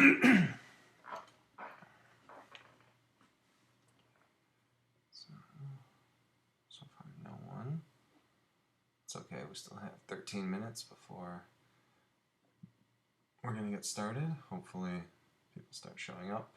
So far, no one. It's okay, we still have 13 minutes before we're going to get started. Hopefully, people start showing up.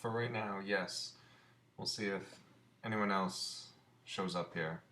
For right now, yes. We'll see if anyone else shows up here.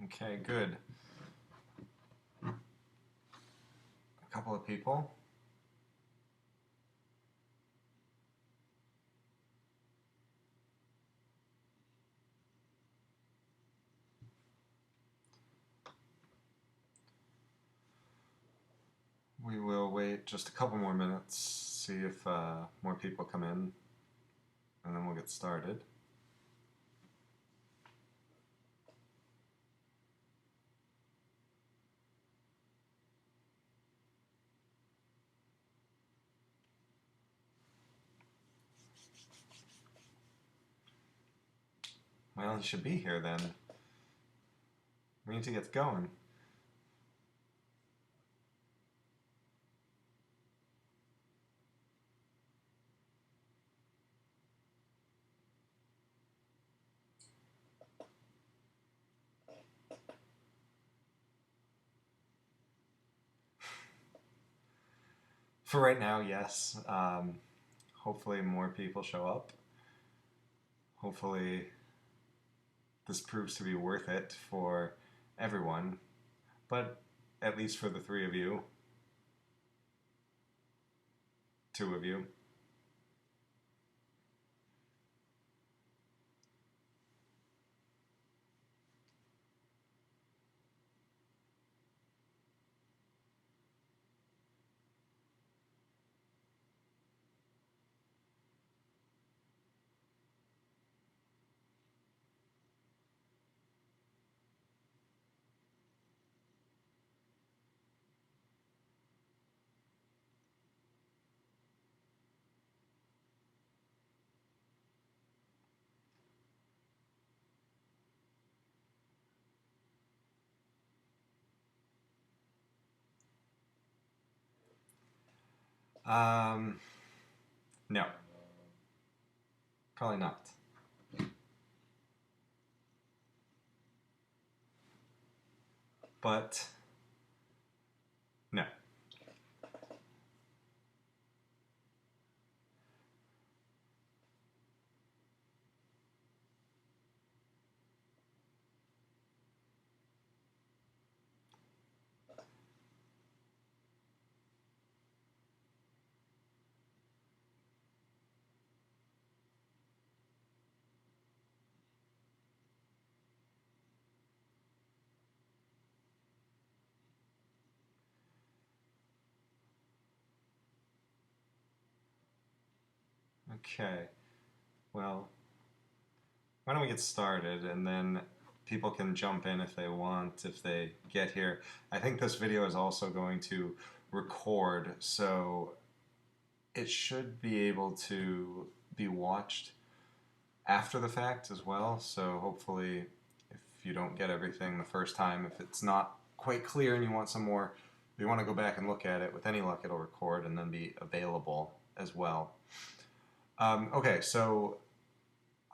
Okay, good. A couple of people. We will wait just a couple more minutes, see if more people come in, and then we'll get started. Well, you should be here then. We need to get going. For right now, yes. Hopefully more people show up. Hopefully this proves to be worth it for everyone, but at least for the three of you, two of you. Um, no, probably not. But no. Okay. Well, why don't we get started and then people can jump in if they want, if they get here. I think this video is also going to record, so it should be able to be watched after the fact as well. So hopefully, if you don't get everything the first time, if it's not quite clear and you want some more, if you want to go back and look at it, with any luck, it'll record and then be available as well. Okay, so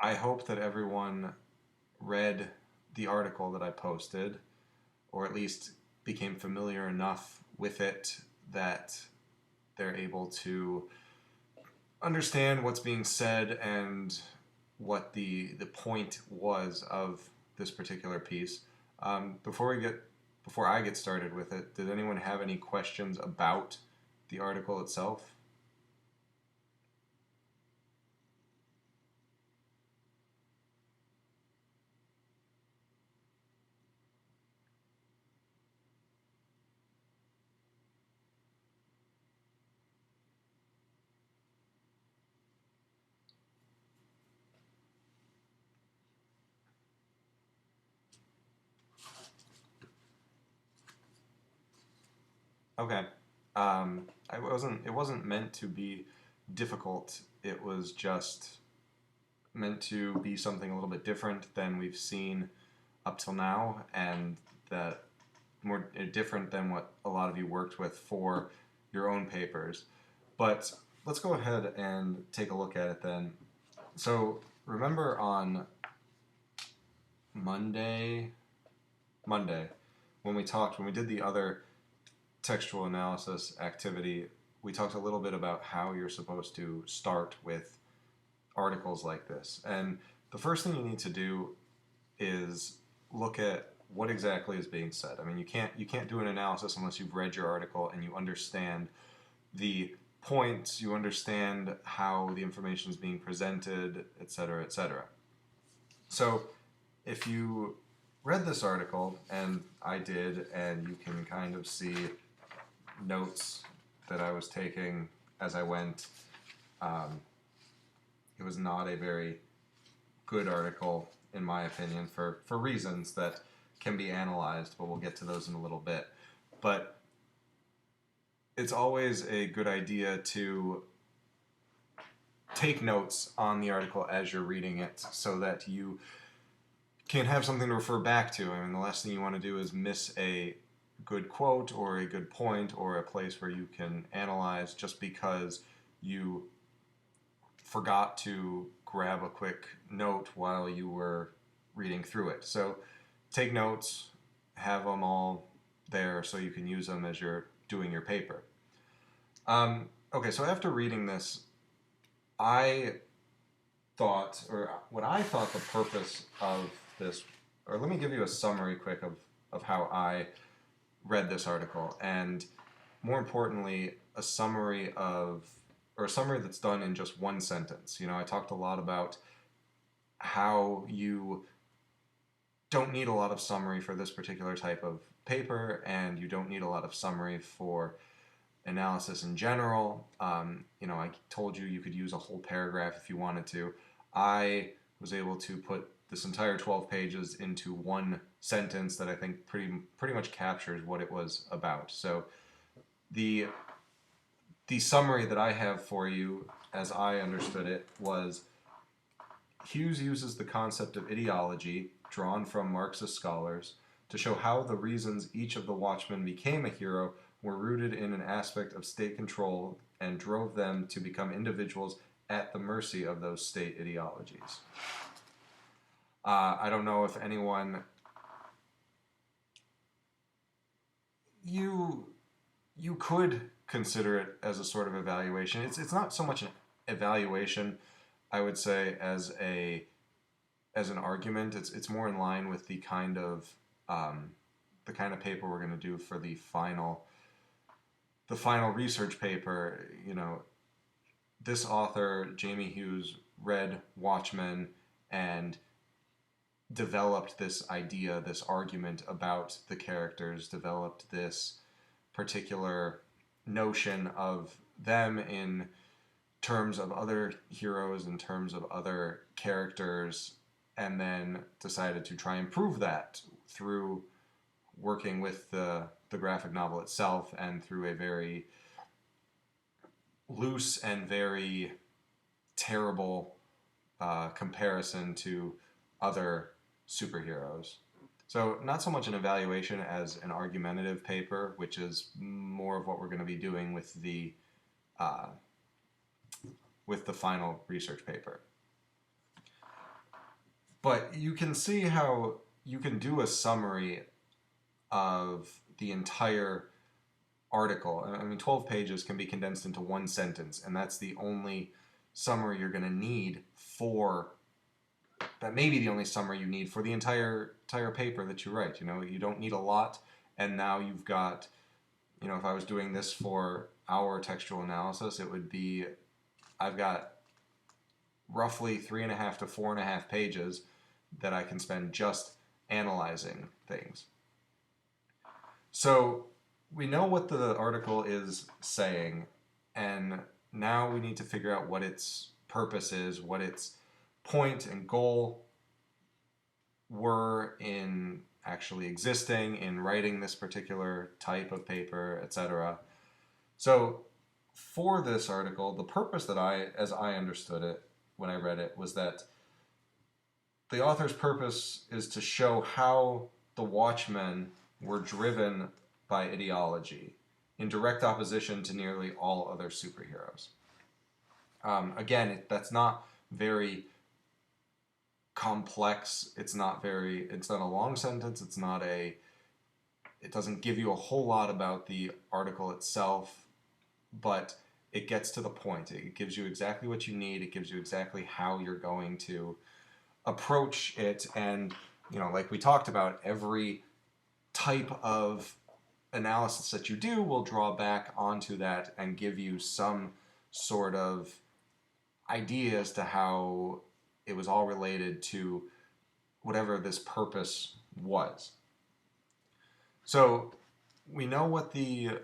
I hope that everyone read the article that I posted, or at least became familiar enough with it that they're able to understand what's being said and what the point was of this particular piece. Before I get started with it, did anyone have any questions about the article itself? Okay. It wasn't meant to be difficult. It was just meant to be something a little bit different than we've seen up till now, and that more different than what a lot of you worked with for your own papers. But let's go ahead and take a look at it then. So remember on Monday, when we did the other textual analysis activity, we talked a little bit about how you're supposed to start with articles like this. And the first thing you need to do is look at what exactly is being said. I mean, you can't do an analysis unless you've read your article and you understand the points, you understand how the information is being presented, etc., etc. So, if you read this article, and I did, and you can kind of see notes that I was taking as I went, um, it was not a very good article, in my opinion, for reasons that can be analyzed, but we'll get to those in a little bit. But it's always a good idea to take notes on the article as you're reading it so that you can have something to refer back to. I mean, the last thing you want to do is miss a good quote or a good point or a place where you can analyze just because you forgot to grab a quick note while you were reading through it. So take notes, have them all there so you can use them as you're doing your paper. Okay, so after reading this, I thought, or what I thought the purpose of this, or let me give you a summary quick of how I read this article, and more importantly, a summary that's done in just one sentence. You know, I talked a lot about how you don't need a lot of summary for this particular type of paper, and you don't need a lot of summary for analysis in general. You know, I told you could use a whole paragraph if you wanted to. I was able to put this entire 12 pages into one sentence that I think pretty much captures what it was about. So the summary that I have for you, as I understood it, was Hughes uses the concept of ideology, drawn from Marxist scholars, to show how the reasons each of the Watchmen became a hero were rooted in an aspect of state control and drove them to become individuals at the mercy of those state ideologies. I don't know if anyone... You could consider it as a sort of evaluation. It's not so much an evaluation, I would say, as an argument. It's more in line with the kind of paper we're going to do for the final research paper. You know, this author, Jamie Hughes, read Watchmen and developed this idea, this argument about the characters, developed this particular notion of them in terms of other heroes, in terms of other characters, and then decided to try and prove that through working with the graphic novel itself and through a very loose and very terrible comparison to other superheroes. So not so much an evaluation as an argumentative paper, which is more of what we're going to be doing with the final research paper. But you can see how you can do a summary of the entire article. I mean, 12 pages can be condensed into one sentence, and that's the only summary you're going to need for... That may be the only summary you need for the entire paper that you write. You know, you don't need a lot, and now you've got, you know, if I was doing this for our textual analysis, it would be, I've got roughly 3.5 to 4.5 pages that I can spend just analyzing things. So we know what the article is saying, and now we need to figure out what its purpose is, what its point and goal were in actually existing, in writing this particular type of paper, etc. So for this article, the purpose that as I understood it when I read it, was that the author's purpose is to show how the Watchmen were driven by ideology in direct opposition to nearly all other superheroes. Again, that's not very complex. It's not a long sentence. It doesn't give you a whole lot about the article itself, but it gets to the point. It gives you exactly what you need. It gives you exactly how you're going to approach it, and like we talked about, every type of analysis that you do will draw back onto that and give you some sort of idea as to how it was all related to whatever this purpose was. So we know what the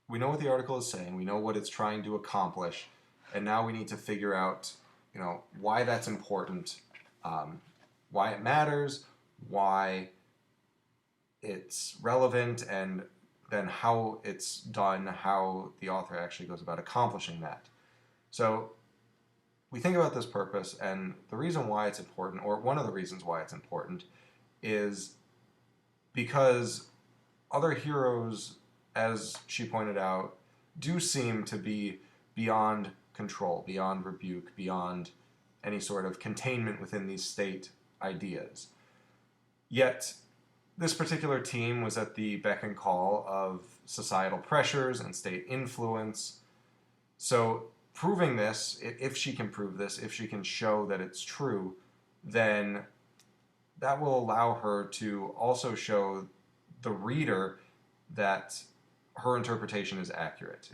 article is saying. We know what it's trying to accomplish, and now we need to figure out, why that's important, why it matters, why it's relevant, and then how it's done, how the author actually goes about accomplishing that. So we think about this purpose, and the reason why it's important, or one of the reasons why it's important, is because other heroes, as she pointed out, do seem to be beyond control, beyond rebuke, beyond any sort of containment within these state ideas. Yet, this particular team was at the beck and call of societal pressures and state influence. So, proving this, if she can prove this, if she can show that it's true, then that will allow her to also show the reader that her interpretation is accurate.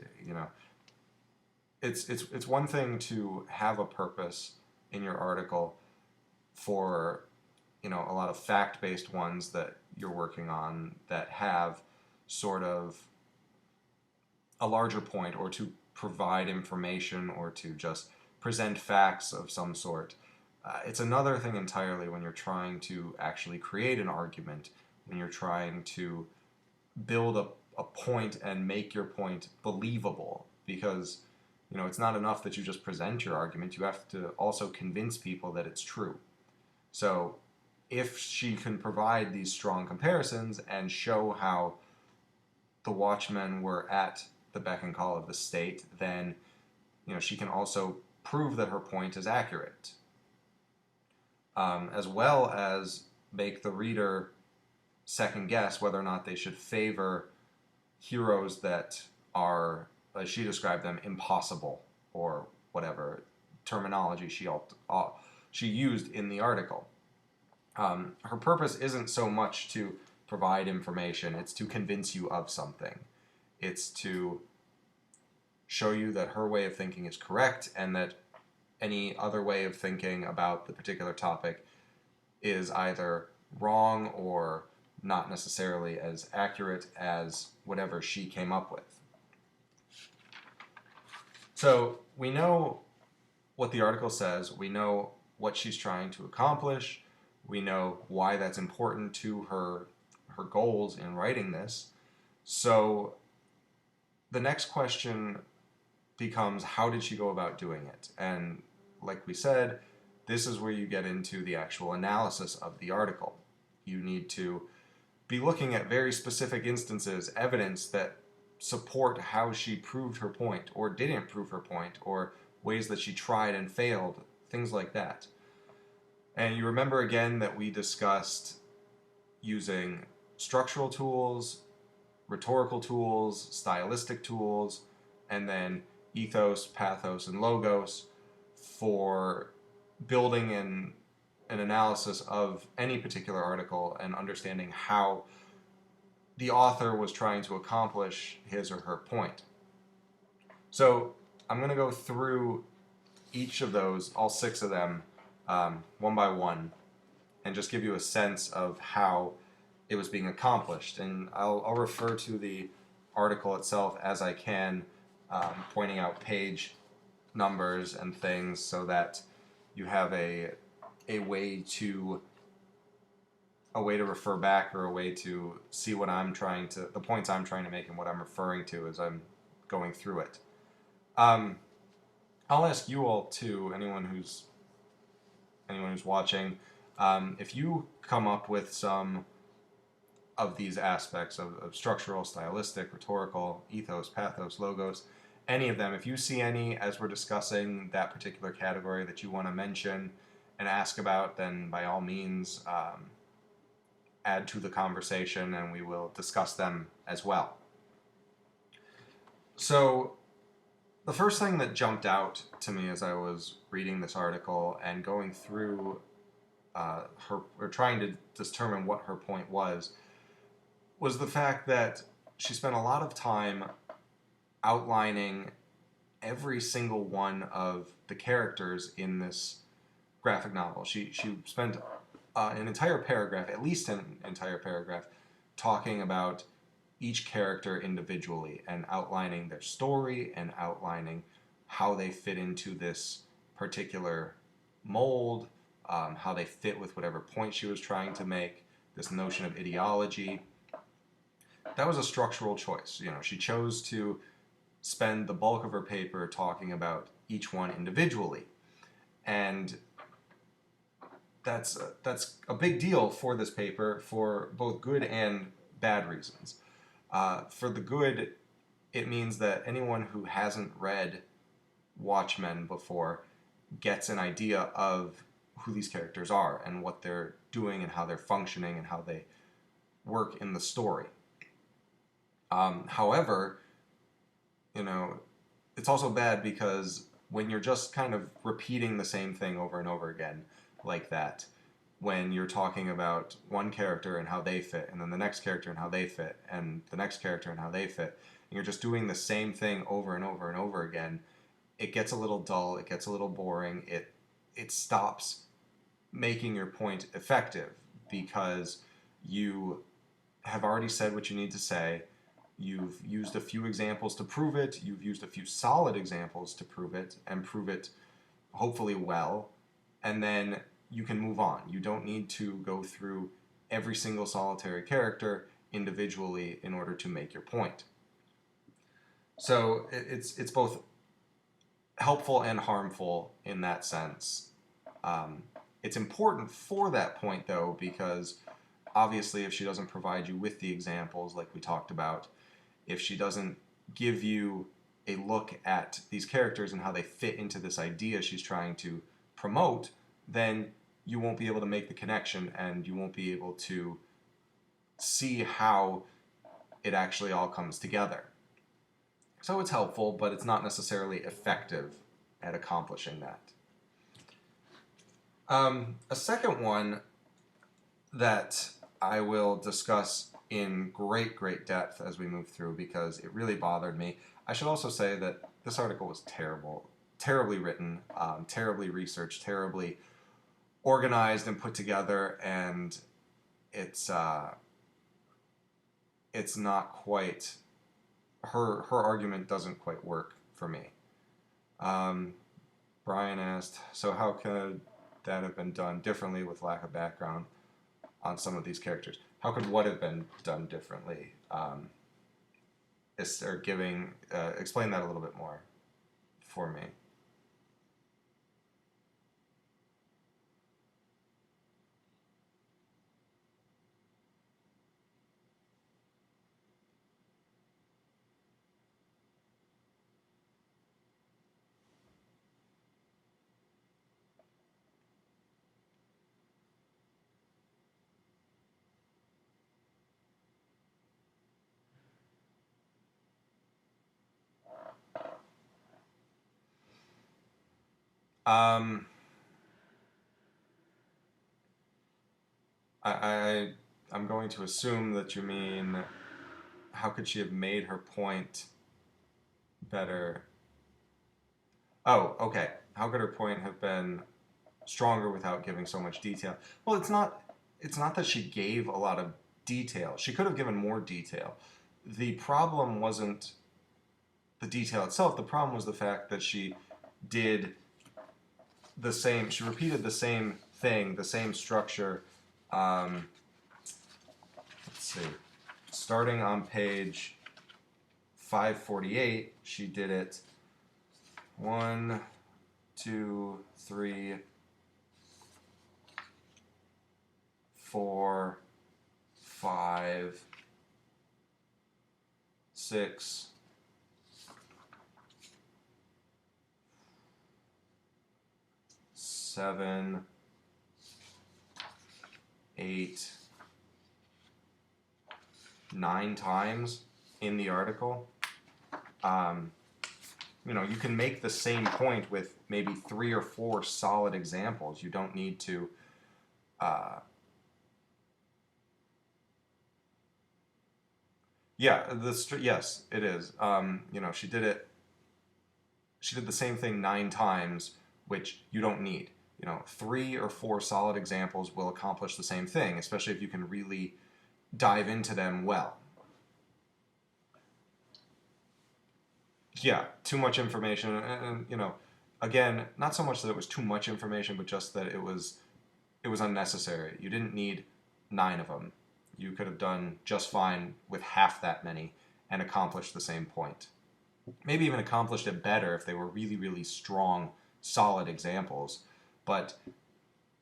It's one thing to have a purpose in your article for a lot of fact-based ones that you're working on that have sort of a larger point, or to provide information, or to just present facts of some sort. It's another thing entirely when you're trying to actually create an argument, when you're trying to build a point and make your point believable, because it's not enough that you just present your argument. You have to also convince people that it's true. So if she can provide these strong comparisons and show how the Watchmen were at the beck and call of the state, then she can also prove that her point is accurate, as well as make the reader second guess whether or not they should favor heroes that are, as she described them, impossible, or whatever terminology she used in the article. Her purpose isn't so much to provide information, it's to convince you of something. It's to show you that her way of thinking is correct, and that any other way of thinking about the particular topic is either wrong or not necessarily as accurate as whatever she came up with. So we know what the article says, we know what she's trying to accomplish, we know why that's important to her goals in writing this. So the next question becomes, how did she go about doing it? And like we said, this is where you get into the actual analysis of the article. You need to be looking at very specific instances, evidence that support how she proved her point, or didn't prove her point, or ways that she tried and failed, things like that. And you remember again that we discussed using structural tools, rhetorical tools, stylistic tools, and then ethos, pathos, and logos for building an analysis of any particular article and understanding how the author was trying to accomplish his or her point. So I'm going to go through each of those, all 6 of them, one by one, and just give you a sense of how it was being accomplished. And I'll refer to the article itself as I can, pointing out page numbers and things so that you have a way to refer back, or a way to see what the points I'm trying to make and what I'm referring to as I'm going through it. I'll ask you all too, anyone who's watching, if you come up with some of these aspects of structural, stylistic, rhetorical, ethos, pathos, logos, any of them, if you see any as we're discussing that particular category that you want to mention and ask about, then by all means add to the conversation and we will discuss them as well. So the first thing that jumped out to me as I was reading this article and going through or trying to determine what her point was the fact that she spent a lot of time outlining every single one of the characters in this graphic novel. She spent an entire paragraph, at least an entire paragraph, talking about each character individually and outlining their story and outlining how they fit into this particular mold, how they fit with whatever point she was trying to make, this notion of ideology. That was a structural choice. You know, she chose to spend the bulk of her paper talking about each one individually. And that's a big deal for this paper for both good and bad reasons. For the good, it means that anyone who hasn't read Watchmen before gets an idea of who these characters are and what they're doing and how they're functioning and how they work in the story. However, you know, it's also bad because when you're just kind of repeating the same thing over and over again like that, when you're talking about one character and how they fit, and then the next character and how they fit, and the next character and how they fit, and you're just doing the same thing over and over and over again, it gets a little dull, it gets a little boring, it stops making your point effective because you have already said what you need to say. You've used a few examples to prove it. You've used a few solid examples to prove it, and prove it hopefully well. And then you can move on. You don't need to go through every single solitary character individually in order to make your point. So it's both helpful and harmful in that sense. It's important for that point, though, because obviously if she doesn't provide you with the examples like we talked about, if she doesn't give you a look at these characters and how they fit into this idea she's trying to promote, then you won't be able to make the connection and you won't be able to see how it actually all comes together. So it's helpful, but it's not necessarily effective at accomplishing that. A second one that I will discuss in great depth as we move through because it really bothered me. I should also say that this article was terribly written, terribly researched, terribly organized and put together, and it's not quite, her argument doesn't quite work for me. Brian asked, so how could that have been done differently with lack of background on some of these characters? How could what have been done differently? Explain that a little bit more for me. I'm going to assume that you mean how could she have made her point better? Oh, okay. How could her point have been stronger without giving so much detail? Well, it's not that she gave a lot of detail. She could have given more detail. The problem wasn't the detail itself. The problem was the fact that she did she repeated the same thing, the same structure. Let's see. Starting on page 548, she did it 1, 2, 3, 4, 5, 6, 7, 8, 9 times in the article. You can make the same point with maybe 3 or 4 solid examples. You don't need to Yeah, yes, it is. You know, she did it. She did the same thing 9 times, which you don't need. You know, 3 or 4 solid examples will accomplish the same thing, especially if you can really dive into them well. Yeah, too much information, and you know, again, not so much that it was too much information, but just that it was unnecessary. You didn't need 9 of them. You could have done just fine with half that many and accomplished the same point. Maybe even accomplished it better if they were really, really strong, solid examples. But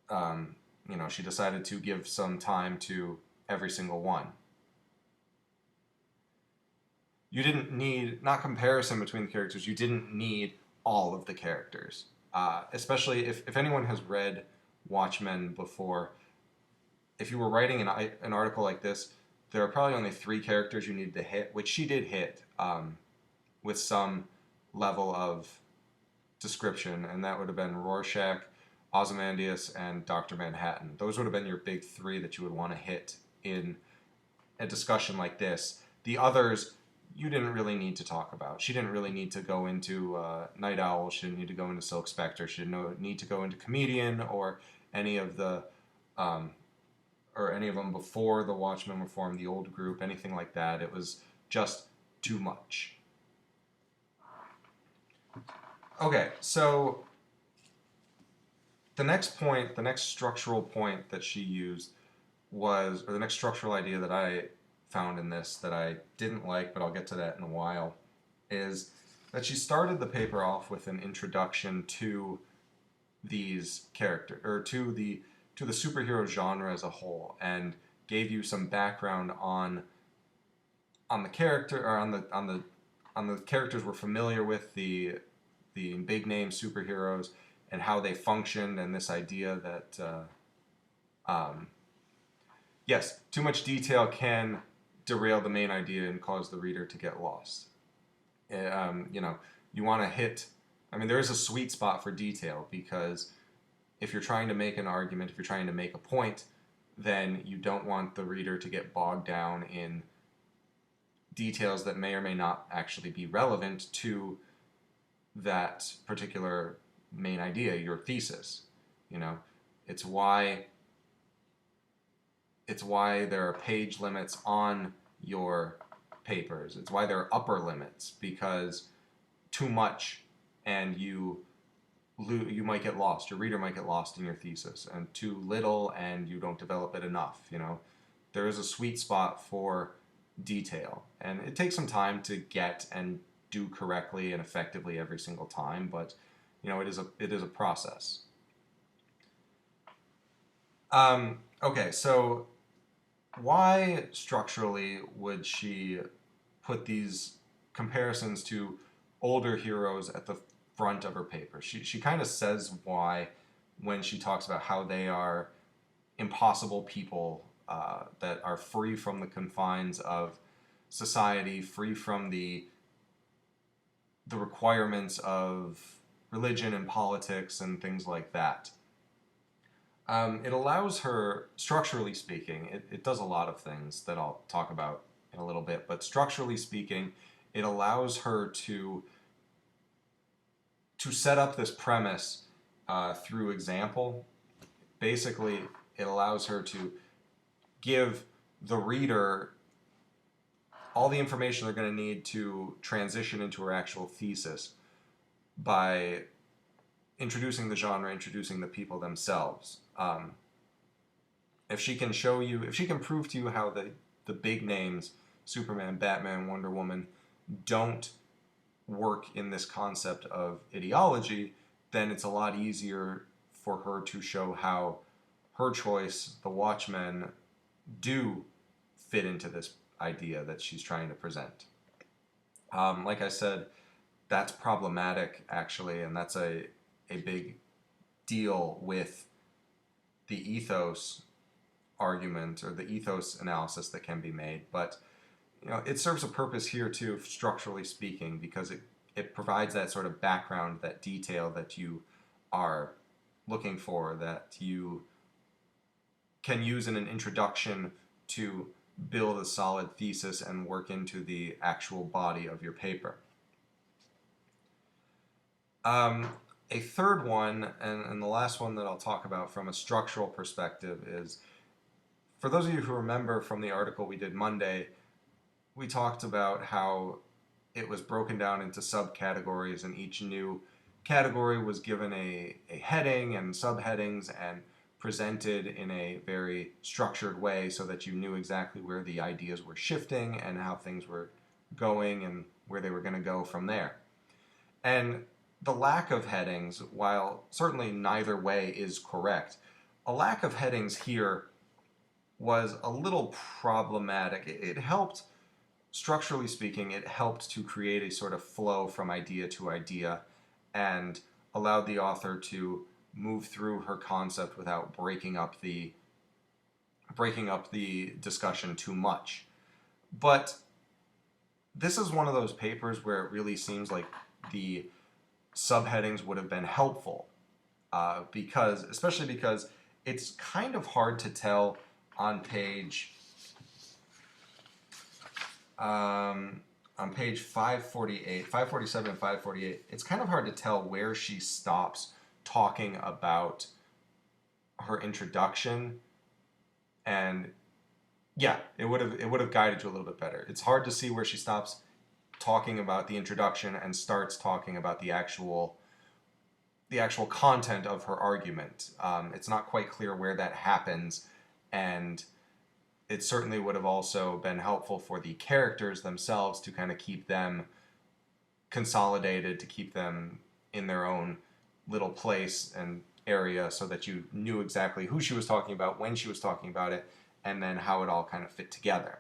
you know, she decided to give some time to every single one. You didn't need, not comparison between the characters, you didn't need all of the characters. Especially if anyone has read Watchmen before, if you were writing an article like this, there are probably only 3 characters you needed to hit, which she did hit with some level of description, and that would have been Rorschach, Ozymandias, and Dr. Manhattan. Those would have been your big 3 that you would want to hit in a discussion like this. The others, you didn't really need to talk about. She didn't really need to go into Night Owl. She didn't need to go into Silk Spectre. She didn't need to go into Comedian or any of the or any of them before the Watchmen were formed, the old group, anything like that. It was just too much. Okay, so the next point, the next structural point that she used was, or the next structural idea that I found in this that I didn't like, but I'll get to that in a while, is that she started the paper off with an introduction to these characters, or to the superhero genre as a whole, and gave you some background on the character, or on the characters we're familiar with, the big name superheroes and how they functioned, and this idea that yes, too much detail can derail the main idea and cause the reader to get lost. You know, you want to hit. I mean, there is a sweet spot for detail, because if you're trying to make an argument, if you're trying to make a point, then you don't want the reader to get bogged down in details that may or may not actually be relevant to that particular main idea, your thesis. You know, it's why there are page limits on your papers. It's why there are upper limits, because too much and you might get lost. Your reader might get lost in your thesis, and too little and you don't develop it enough. You know, there is a sweet spot for detail, and it takes some time to get and do correctly and effectively every single time. But you know, it is a process. Okay, so why structurally would she put these comparisons to older heroes at the front of her paper? She kind of says why when she talks about how they are impossible people that are free from the confines of society, free from the requirements of religion and politics and things like that. It allows her, structurally speaking, it does a lot of things that I'll talk about in a little bit, but structurally speaking, it allows her to set up this premise through example. Basically, it allows her to give the reader all the information they're going to need to transition into her actual thesis by introducing the genre, introducing the people themselves. If she can prove to you how the big names, Superman, Batman, Wonder Woman, don't work in this concept of ideology, then it's a lot easier for her to show how her choice, the Watchmen, do fit into this idea that she's trying to present. Like I said, that's problematic, actually, and that's a big deal with the ethos argument, or the ethos analysis that can be made. But you know, it serves a purpose here too, structurally speaking, because it provides that sort of background, that detail that you are looking for, that you can use in an introduction to build a solid thesis and work into the actual body of your paper. A third one, and the last one that I'll talk about from a structural perspective, is for those of you who remember from the article we did Monday, we talked about how it was broken down into subcategories, and each new category was given a heading and subheadings and presented in a very structured way so that you knew exactly where the ideas were shifting and how things were going and where they were going to go from there. And the lack of headings, while certainly neither way is correct, a lack of headings here was a little problematic. It helped, structurally speaking, it helped to create a sort of flow from idea to idea and allowed the author to move through her concept without breaking up the discussion too much. But this is one of those papers where it really seems like the subheadings would have been helpful, especially because it's kind of hard to tell on page 547 and 548. It's kind of hard to tell where she stops talking about her introduction, and yeah, it would have guided you a little bit better. It's hard to see where she stops talking about the introduction and starts talking about the actual content of her argument. It's not quite clear where that happens, and it certainly would have also been helpful for the characters themselves to kind of keep them consolidated, to keep them in their own little place and area so that you knew exactly who she was talking about, when she was talking about it, and then how it all kind of fit together.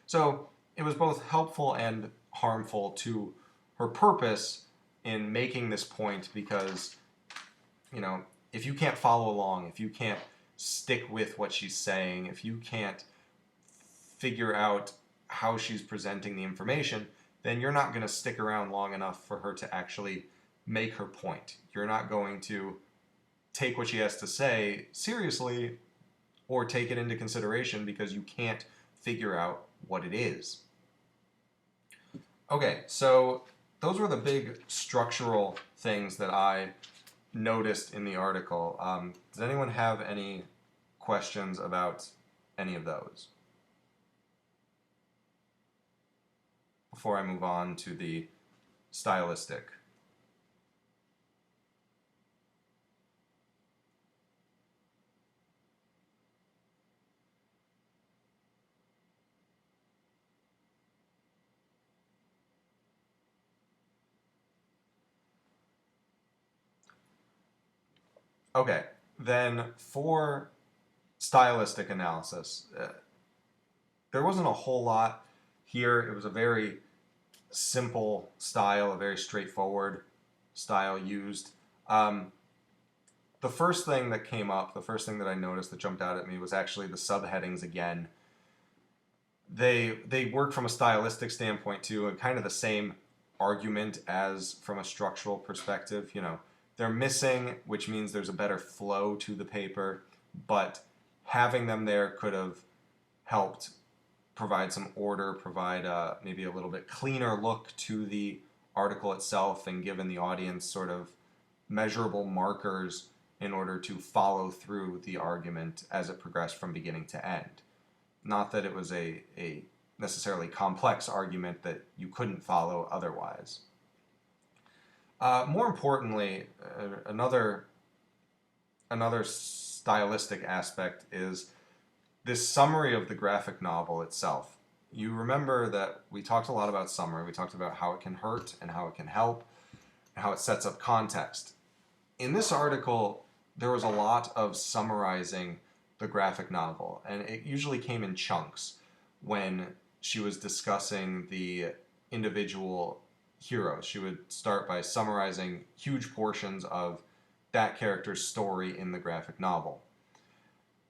So it was both helpful and harmful to her purpose in making this point because, if you can't follow along, if you can't stick with what she's saying, if you can't figure out how she's presenting the information, then you're not going to stick around long enough for her to actually make her point. You're not going to take what she has to say seriously or take it into consideration because you can't figure out what it is. Okay, so those were the big structural things that I noticed in the article. Does anyone have any questions about any of those before I move on to the stylistic? Okay, then for stylistic analysis, there wasn't a whole lot here. It was a very simple style, a very straightforward style used. The first thing that came up, the first thing that I noticed that jumped out at me was actually the subheadings again. They work from a stylistic standpoint too, and kind of the same argument as from a structural perspective. They're missing, which means there's a better flow to the paper, but having them there could have helped provide some order, provide maybe a little bit cleaner look to the article itself, and given the audience sort of measurable markers in order to follow through the argument as it progressed from beginning to end. Not that it was a necessarily complex argument that you couldn't follow otherwise. More importantly, another stylistic aspect is this summary of the graphic novel itself. You remember that we talked a lot about summary. We talked about how it can hurt and how it can help, and how it sets up context. In this article, there was a lot of summarizing the graphic novel, and it usually came in chunks when she was discussing the individual heroes. She would start by summarizing huge portions of that character's story in the graphic novel.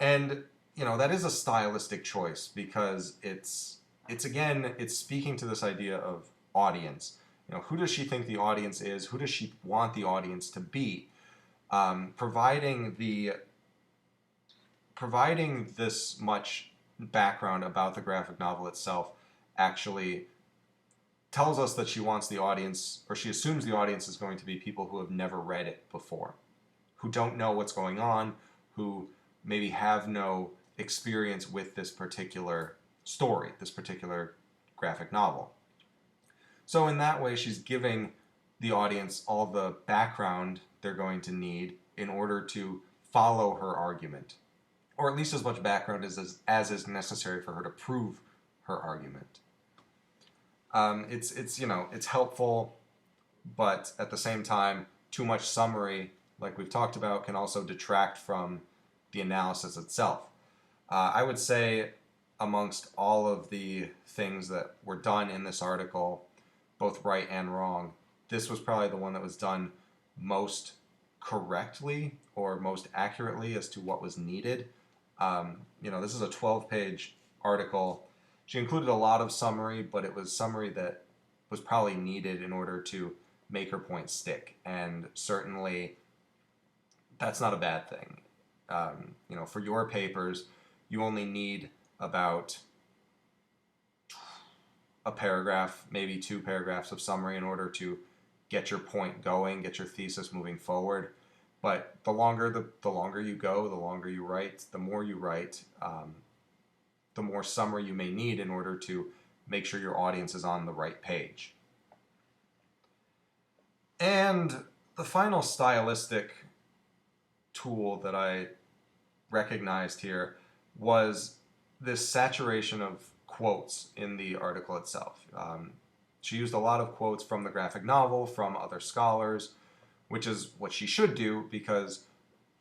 And, that is a stylistic choice because it's speaking to this idea of audience. Who does she think the audience is? Who does she want the audience to be? Providing the providing this much background about the graphic novel itself actually tells us that she wants the audience, or she assumes the audience is going to be people who have never read it before, who don't know what's going on, who maybe have no experience with this particular story, this particular graphic novel. So in that way, she's giving the audience all the background they're going to need in order to follow her argument, or at least as much background as is necessary for her to prove her argument. It's helpful, but at the same time, too much summary, like we've talked about, can also detract from the analysis itself. I would say amongst all of the things that were done in this article, both right and wrong, this was probably the one that was done most correctly or most accurately as to what was needed. This is a 12-page article. She included a lot of summary, but it was summary that was probably needed in order to make her point stick. And certainly, that's not a bad thing. For your papers, you only need about a paragraph, maybe 2 paragraphs of summary in order to get your point going, get your thesis moving forward. But the longer you go, the longer you write, the more you write, the more summary you may need in order to make sure your audience is on the right page. And the final stylistic tool that I recognized here was this saturation of quotes in the article itself. She used a lot of quotes from the graphic novel, from other scholars, which is what she should do because,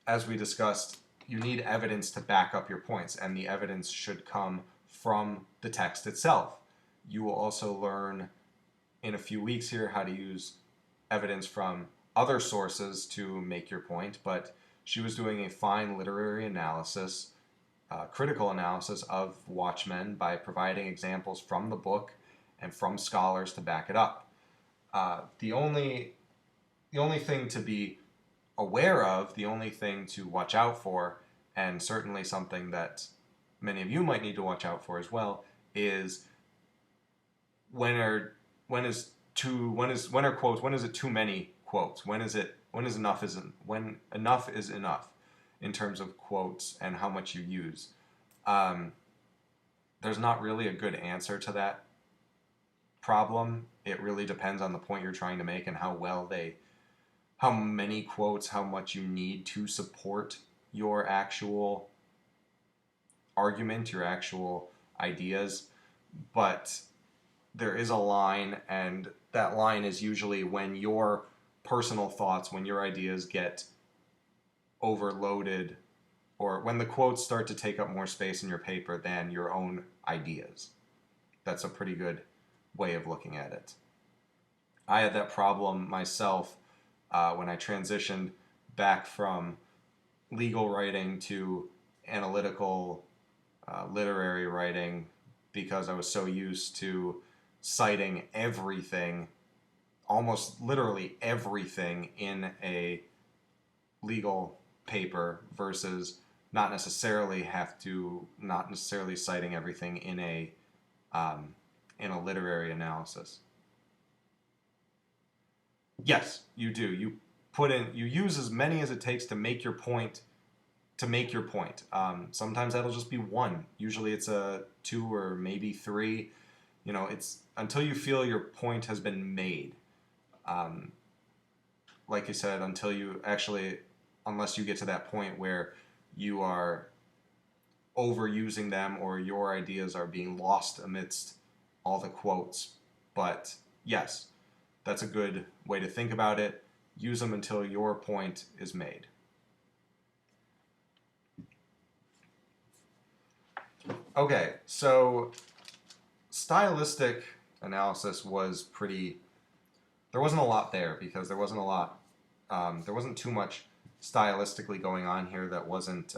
as we discussed, you need evidence to back up your points, and the evidence should come from the text itself. You will also learn in a few weeks here how to use evidence from other sources to make your point, but she was doing a fine literary analysis, critical analysis of Watchmen by providing examples from the book and from scholars to back it up. The only thing to be aware of, the only thing to watch out for, and certainly something that many of you might need to watch out for as well, is when are quotes? When is it too many quotes? When enough is enough in terms of quotes and how much you use? There's not really a good answer to that problem. It really depends on the point you're trying to make and how many quotes, how much you need to support your actual argument, your actual ideas. But there is a line, and that line is usually when your personal thoughts, when your ideas get overloaded, or when the quotes start to take up more space in your paper than your own ideas. That's a pretty good way of looking at it. I had that problem myself when I transitioned back from legal writing to analytical literary writing because I was so used to citing everything, almost literally everything in a legal paper versus not necessarily citing everything in a literary analysis. Yes, you do. You use as many as it takes to make your point. Sometimes that'll just be 1. Usually it's a 2 or maybe 3. It's until you feel your point has been made. Like I said, unless you get to that point where you are overusing them or your ideas are being lost amidst all the quotes. But yes, that's a good way to think about it. Use them until your point is made. Okay, so stylistic analysis was there wasn't a lot there because there wasn't too much stylistically going on here that wasn't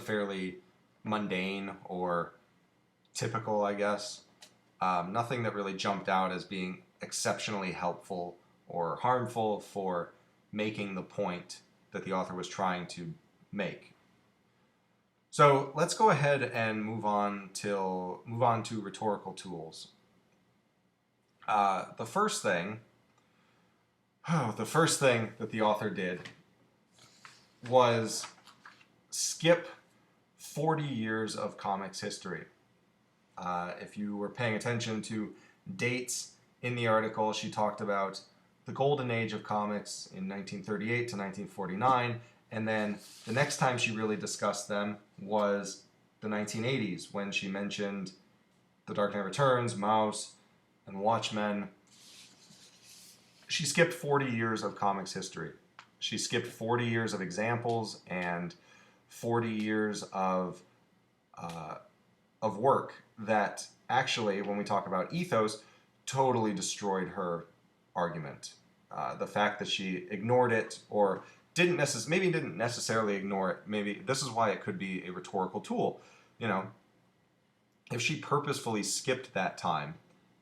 fairly mundane or typical, I guess. Nothing that really jumped out as being exceptionally helpful or harmful for making the point that the author was trying to make. So let's go ahead and move on to rhetorical tools. The first thing that the author did was skip 40 years of comics history. If you were paying attention to dates in the article, she talked about the golden age of comics in 1938 to 1949, and then the next time she really discussed them was the 1980s, when she mentioned The Dark Knight Returns, Mouse, and Watchmen. She skipped 40 years of comics history. She skipped 40 years of examples and 40 years of work that actually, when we talk about ethos, totally destroyed her argument. The fact that she ignored it, or didn't necessarily ignore it. Maybe this is why it could be a rhetorical tool. You know, if she purposefully skipped that time,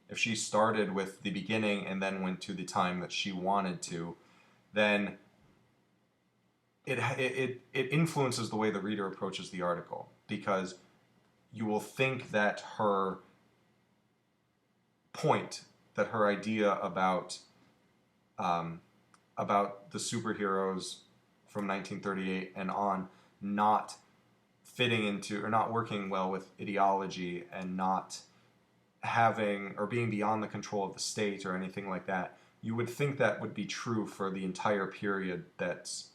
if she started with the beginning and then went to the time that she wanted to, then it influences the way the reader approaches the article, because you will think that her point, that her idea about the superheroes from 1938 and on not fitting into, or not working well with ideology, and not having, or being beyond the control of the state or anything like that, you would think that would be true for the entire period that's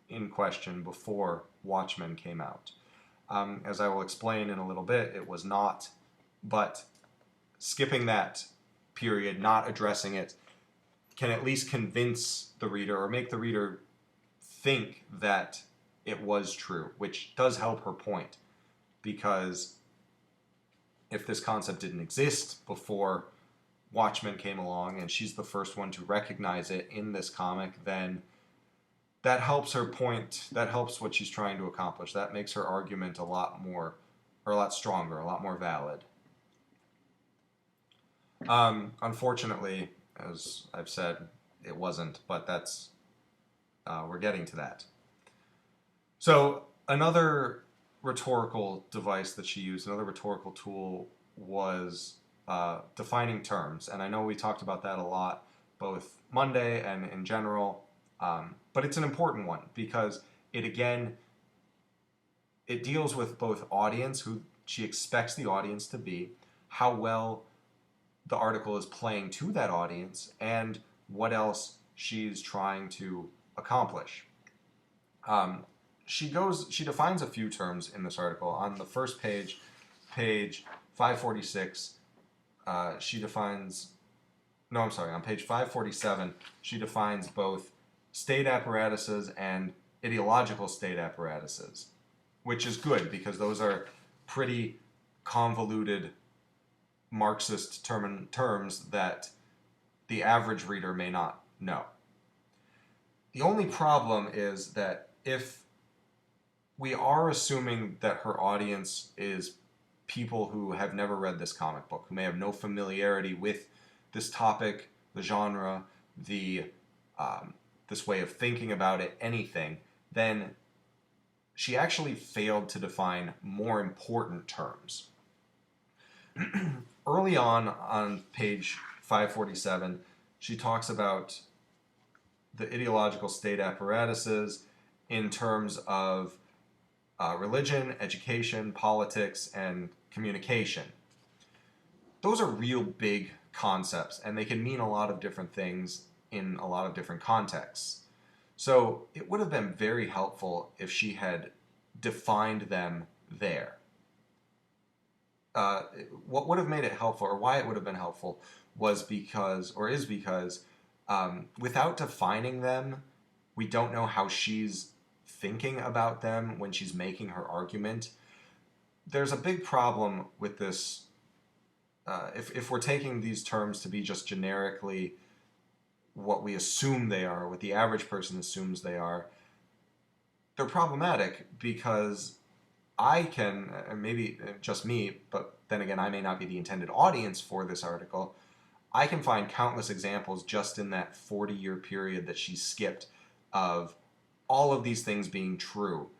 in question before Watchmen came out. As I will explain in a little bit, it was not, but skipping that period, not addressing it, can at least convince the reader, or make the reader think that it was true, which does help her point, because if this concept didn't exist before Watchmen came along, and she's the first one to recognize it in this comic, then that helps her point, that helps what she's trying to accomplish. That makes her argument a lot more, or a lot stronger, a lot more valid. Unfortunately, as I've said, it wasn't, but that's, we're getting to that. So another rhetorical device that she used, another rhetorical tool, was defining terms. And I know we talked about that a lot, both Monday and in general, but it's an important one, because it deals with both audience, who she expects the audience to be, how well the article is playing to that audience, and what else she's trying to accomplish. She defines a few terms in this article. On the first page, page 546, on page 547, she defines both state apparatuses and ideological state apparatuses, which is good, because those are pretty convoluted Marxist terms that the average reader may not know. The only problem is that if we are assuming that her audience is people who have never read this comic book, who may have no familiarity with this topic, the genre, this way of thinking about it, anything, then she actually failed to define more important terms. Early on page 547, she talks about the ideological state apparatuses in terms of religion, education, politics, and communication. Those are real big concepts, and they can mean a lot of different things in a lot of different contexts. So it would have been very helpful if she had defined them there. What would have made it helpful, or why it would have been helpful, is because without defining them, we don't know how she's thinking about them when she's making her argument. There's a big problem with this. If we're taking these terms to be just generically what we assume they are, what the average person assumes they are, they're problematic, because I can, maybe just me, but then again, I may not be the intended audience for this article, I can find countless examples just in that 40-year period that she skipped of all of these things being true.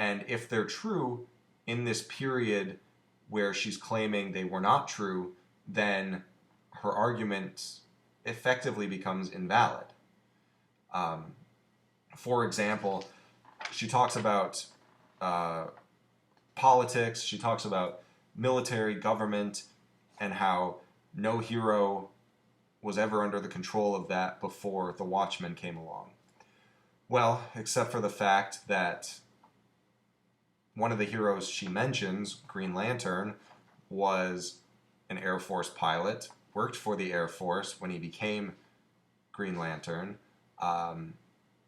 And if they're true in this period where she's claiming they were not true, then her argument effectively becomes invalid. Um, for example, she talks about uh, politics, she talks about military, government, and how no hero was ever under the control of that before the Watchmen came along. Well, except for the fact that one of the heroes she mentions, Green Lantern, was an Air Force pilot, worked for the Air Force when he became Green Lantern,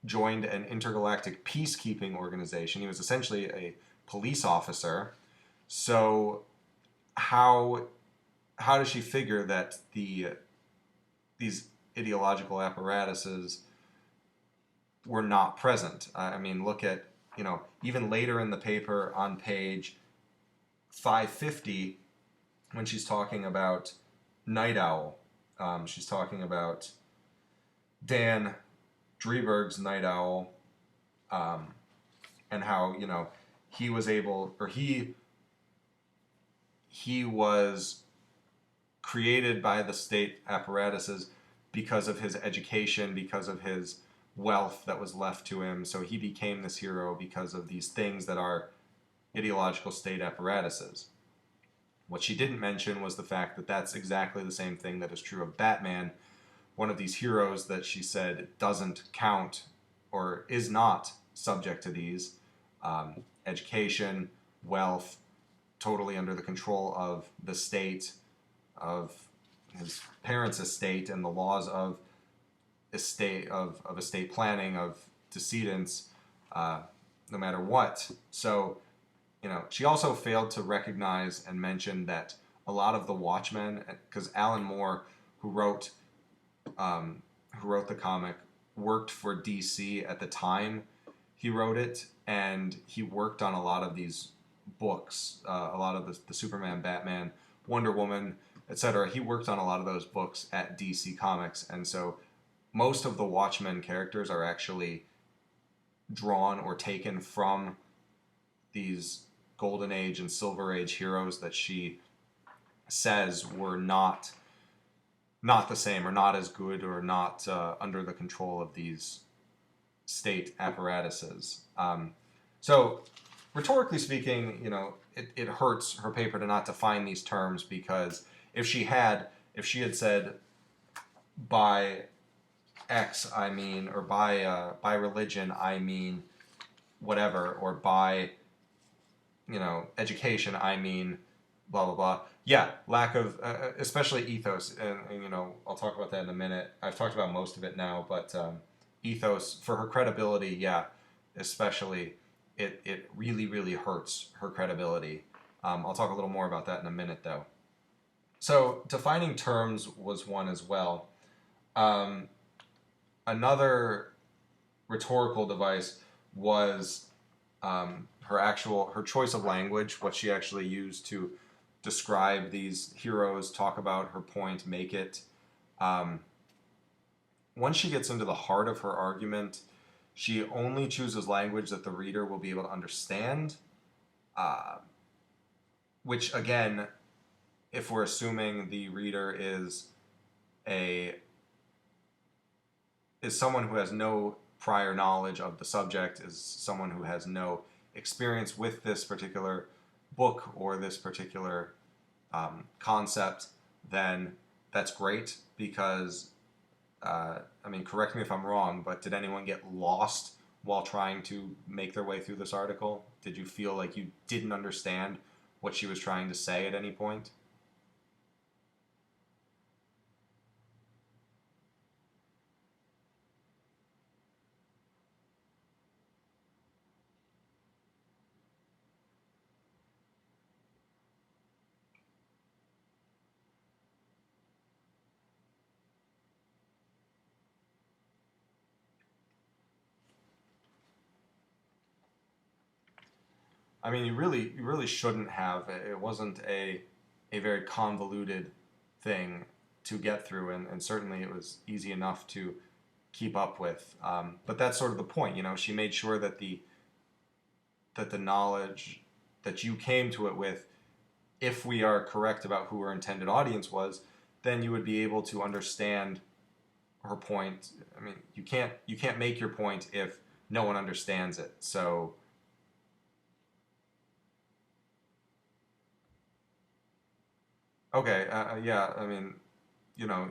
joined an intergalactic peacekeeping organization. He was essentially a police officer. So how does she figure that these ideological apparatuses were not present? I mean, look at, even later in the paper on page 550, when she's talking about Night Owl, she's talking about Dan Dreberg's Night Owl, and how, he was able, or he was created by the state apparatuses because of his education, because of his wealth that was left to him. So he became this hero because of these things that are ideological state apparatuses. What she didn't mention was the fact that that's exactly the same thing that is true of Batman, one of these heroes that she said doesn't count or is not subject to these. Education, wealth, totally under the control of the state, of his parents' estate, and the laws of estate planning, of decedents, no matter what. So, she also failed to recognize and mention that a lot of the Watchmen, because Alan Moore, who wrote the comic, worked for DC at the time he wrote it, and he worked on a lot of these books, a lot of the Superman, Batman, Wonder Woman, etc. He worked on a lot of those books at DC Comics, and so most of the Watchmen characters are actually drawn or taken from these Golden Age and Silver Age heroes that she says were not the same, or not as good, or not under the control of these state apparatuses. So, rhetorically speaking, it hurts her paper to not define these terms, because if she had said, by X I mean, or by religion I mean whatever, or by education I mean blah blah blah. Yeah, lack of especially ethos, and I'll talk about that in a minute. I've talked about most of it now, but ethos for her credibility, yeah, especially it really really hurts her credibility. I'll talk a little more about that in a minute though. So defining terms was one as well. Another rhetorical device was her choice of language, what she actually used to describe these heroes, talk about her point, make it. Once she gets into the heart of her argument, she only chooses language that the reader will be able to understand, which again, if we're assuming the reader is someone who has no prior knowledge of the subject, is someone who has no experience with this particular book or this particular concept, then that's great, because correct me if I'm wrong, but did anyone get lost while trying to make their way through this article? Did you feel like you didn't understand what she was trying to say at any point? I mean, you really shouldn't have. It wasn't a very convoluted thing to get through, and certainly it was easy enough to keep up with. But that's sort of the point, She made sure that that the knowledge that you came to it with, if we are correct about who her intended audience was, then you would be able to understand her point. I mean, you can't make your point if no one understands it. So okay, yeah, I mean, you know,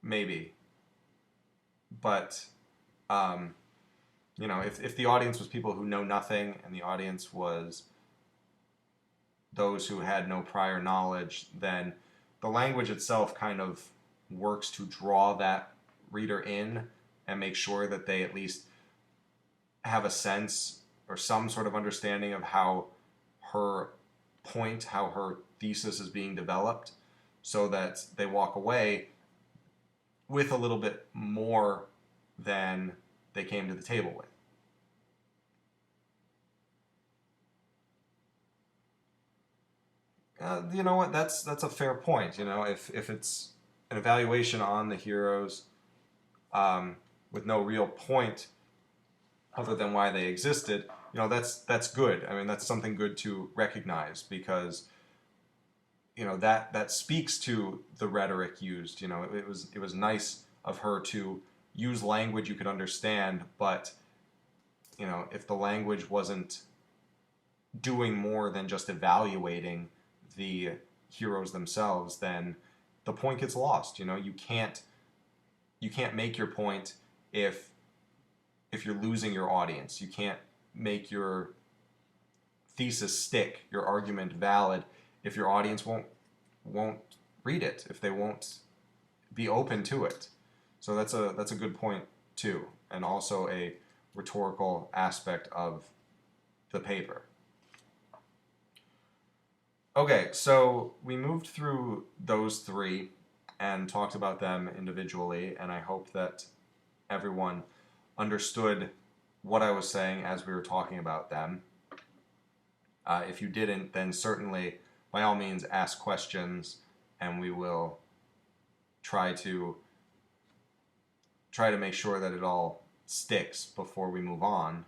maybe, but um, if the audience was people who know nothing and the audience was those who had no prior knowledge, then the language itself kind of works to draw that reader in and make sure that they at least have a sense or some sort of understanding of how her point, how her thesis is being developed, so that they walk away with a little bit more than they came to the table with. You know what? That's a fair point. If it's an evaluation on the heroes with no real point other than why they existed, that's good. I mean, that's something good to recognize, because that speaks to the rhetoric used. It was nice of her to use language you could understand, but if the language wasn't doing more than just evaluating the heroes themselves, then the point gets lost. You can't make your point if you're losing your audience. You can't make your thesis stick, your argument valid, if your audience won't read it, if they won't be open to it. So that's a good point too, and also a rhetorical aspect of the paper. Okay, so we moved through those three and talked about them individually, and I hope that everyone understood what I was saying as we were talking about them. If you didn't, then certainly, by all means, ask questions, and we will try to make sure that it all sticks before we move on.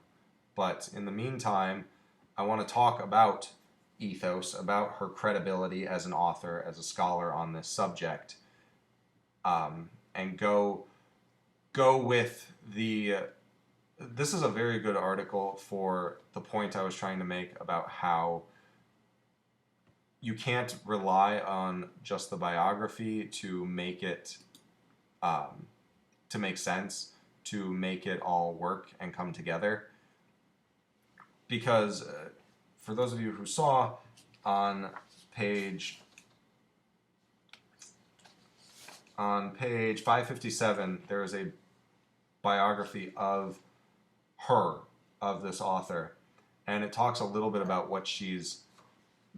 But in the meantime, I want to talk about ethos, about her credibility as an author, as a scholar on this subject, and go with the. This is a very good article for the point I was trying to make about how you can't rely on just the biography to make it to make sense, to make it all work and come together. Because for those of you who saw on page 557, there is a biography of her, of this author, and it talks a little bit about what she's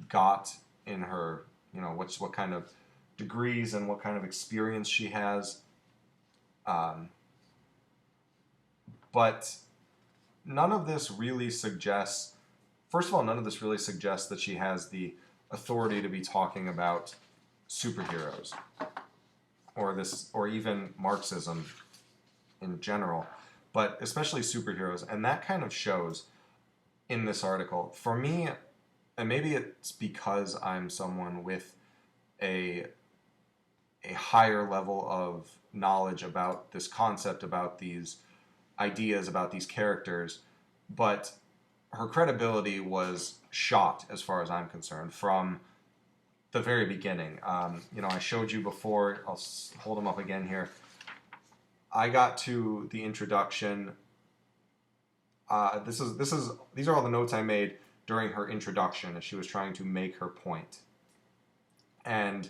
got in her, what kind of degrees and what kind of experience she has. But none of this really suggests, first of all, none of this really suggests that she has the authority to be talking about superheroes or even Marxism in general, but especially superheroes. And that kind of shows in this article. For me, and maybe it's because I'm someone with a higher level of knowledge about this concept, about these ideas, about these characters, but her credibility was shot, as far as I'm concerned, from the very beginning. I showed you before. I'll hold them up again here. I got to the introduction. These are all the notes I made during her introduction as she was trying to make her point. And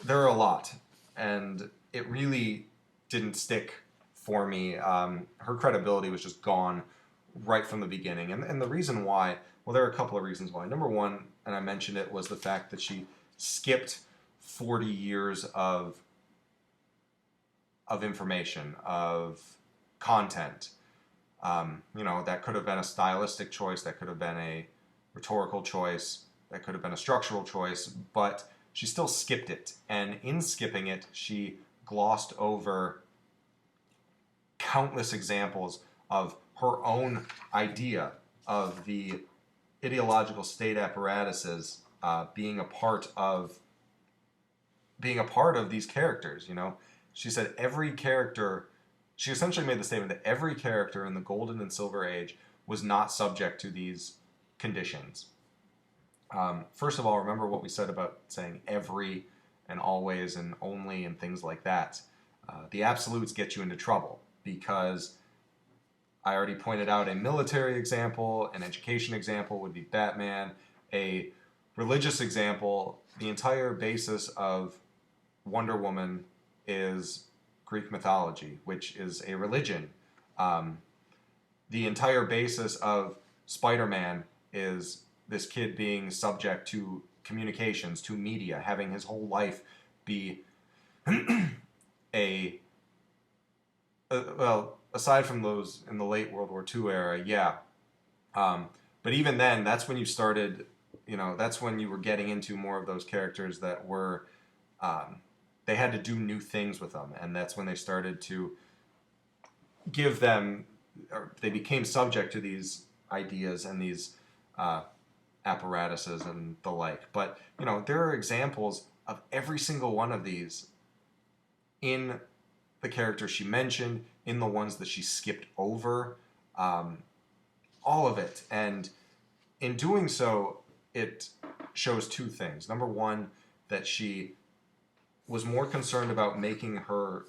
there are a lot, and it really didn't stick for me. Her credibility was just gone right from the beginning. And the reason why, well, there are a couple of reasons why. Number one, and I mentioned it, was the fact that she skipped 40 years of information, of content. That could have been a stylistic choice, that could have been a rhetorical choice, that could have been a structural choice, but she still skipped it. And in skipping it, she glossed over countless examples of her own idea of the ideological state apparatuses being a part of these characters. You know, she said every character. She essentially made the statement that every character in the Golden and Silver Age was not subject to these conditions. First of all, remember what we said about saying every and always and only and things like that. The absolutes get you into trouble because I already pointed out a military example, an education example would be Batman, a religious example, the entire basis of Wonder Woman is Greek mythology, which is a religion. Um, the entire basis of Spider-Man is this kid being subject to communications, to media, having his whole life be a well, aside from those in the late World War II era, yeah. But even then, that's when you started, you know, that's when you were getting into more of those characters that were, they had to do new things with them. And that's when they started to give them, or they became subject to these ideas and these apparatuses and the like. But, you know, there are examples of every single one of these in the characters she mentioned, in the ones that she skipped over, all of it. And in doing so, it shows two things. Number one, that she was more concerned about making her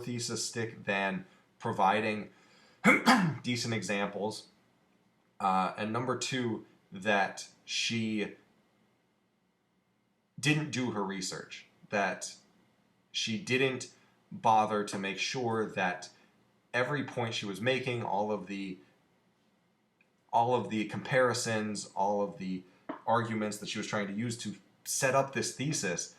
thesis stick than providing decent examples. And number two, that she didn't do her research, that she didn't bother to make sure that every point she was making, all of the comparisons, all of the arguments that she was trying to use to set up this thesis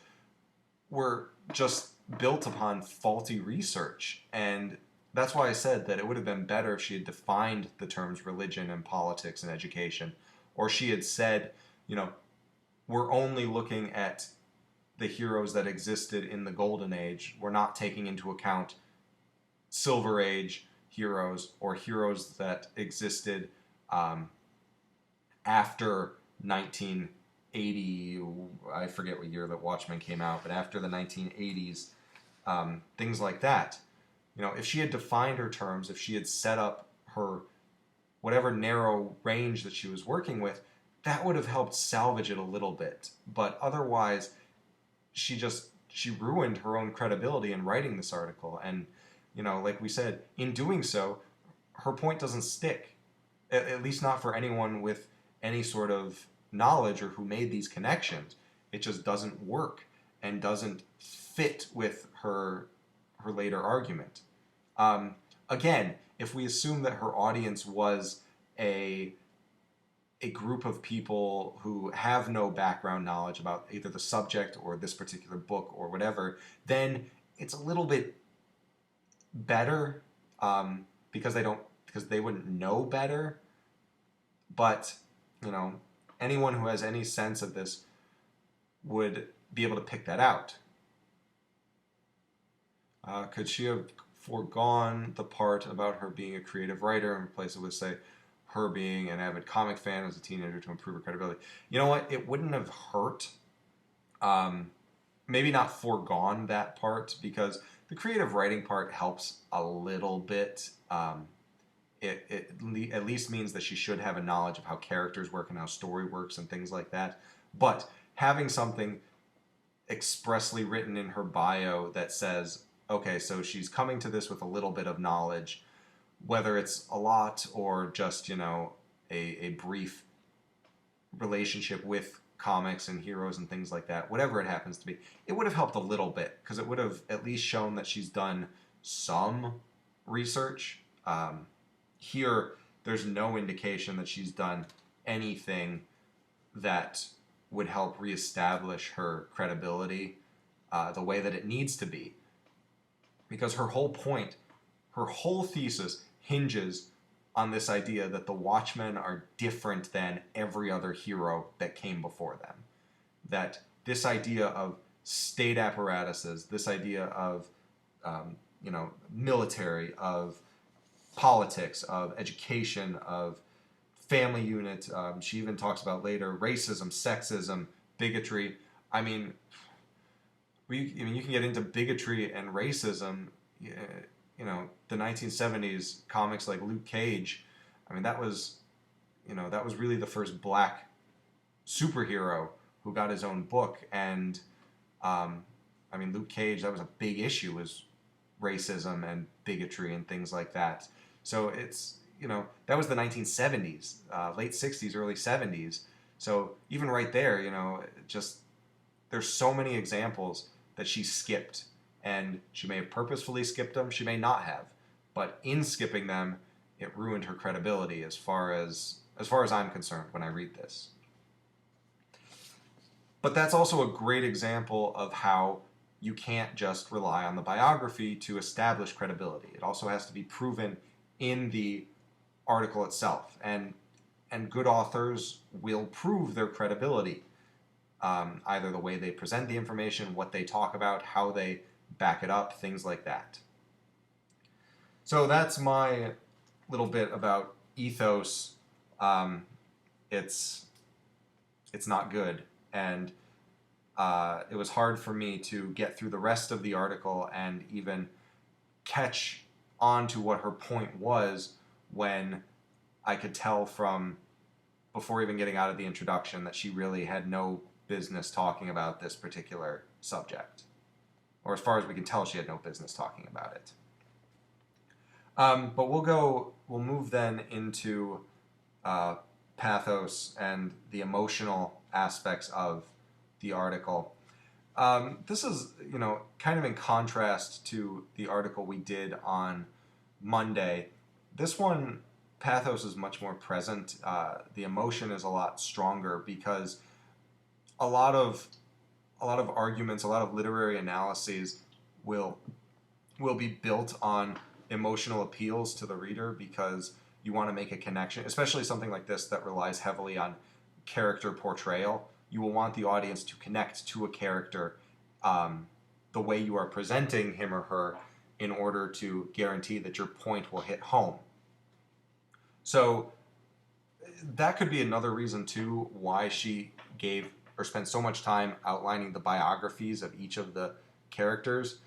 were just built upon faulty research. And that's why I said that it would have been better if she had defined the terms religion and politics and education, or she had said, you know, we're only looking at the heroes that existed in the Golden Age. We're not taking into account Silver Age heroes or heroes that existed after 1980. I forget what year that Watchmen came out, but after the 1980s, things like that. You know, if she had defined her terms, if she had set up her whatever narrow range that she was working with, that would have helped salvage it a little bit. But otherwise, she ruined her own credibility in writing this article. And, you know, like we said, in doing so, her point doesn't stick. At least not for anyone with any sort of knowledge or who made these connections. It just doesn't work and doesn't fit with her later argument. Again, if we assume that her audience was a group of people who have no background knowledge about either the subject or this particular book or whatever, then it's a little bit better because they wouldn't know better. But, you know, anyone who has any sense of this would be able to pick that out. Could she have foregone the part about her being a creative writer and replaced it with, say, her being an avid comic fan as a teenager to improve her credibility? You know what? It wouldn't have hurt. Maybe not foregone that part, because the creative writing part helps a little bit. It at least means that she should have a knowledge of how characters work and how story works and things like that. But having something expressly written in her bio that says, okay, so she's coming to this with a little bit of knowledge, whether it's a lot or just, you know, a brief relationship with comics and heroes and things like that, whatever it happens to be, it would have helped a little bit, because it would have at least shown that she's done some research. Here, there's no indication that she's done anything that would help reestablish her credibility the way that it needs to be. Because her whole point, her whole thesis hinges on this idea that the Watchmen are different than every other hero that came before them. That this idea of state apparatuses, this idea of, you know, military, of politics, of education, of family unit. She even talks about later racism, sexism, bigotry. I mean, you can get into bigotry and racism. You know, the 1970s comics like Luke Cage. I mean, that was, that was really the first black superhero who got his own book. And I mean, Luke Cage, that was a big issue, was racism and bigotry and things like that. So it's, that was the 1970s, late 60s, early 70s. So even right there, just there's so many examples that she skipped. And she may have purposefully skipped them, she may not have. But in skipping them, it ruined her credibility as far as I'm concerned when I read this. But that's also a great example of how you can't just rely on the biography to establish credibility. It also has to be proven in the article itself. And good authors will prove their credibility. Either the way they present the information, what they talk about, how they back it up, things like that. So that's my little bit about ethos. It's not good. And it was hard for me to get through the rest of the article and even catch on to what her point was when I could tell from before even getting out of the introduction that she really had no business talking about this particular subject. Or as far as we can tell, she had no business talking about it. But we'll move then into pathos and the emotional aspects of the article. This is, kind of in contrast to the article we did on Monday. This one, pathos is much more present. The emotion is a lot stronger because a lot of arguments, a lot of literary analyses will be built on emotional appeals to the reader because you want to make a connection, especially something like this that relies heavily on character portrayal. You will want the audience to connect to a character the way you are presenting him or her in order to guarantee that your point will hit home. So that could be another reason too why she gave or spent so much time outlining the biographies of each of the characters,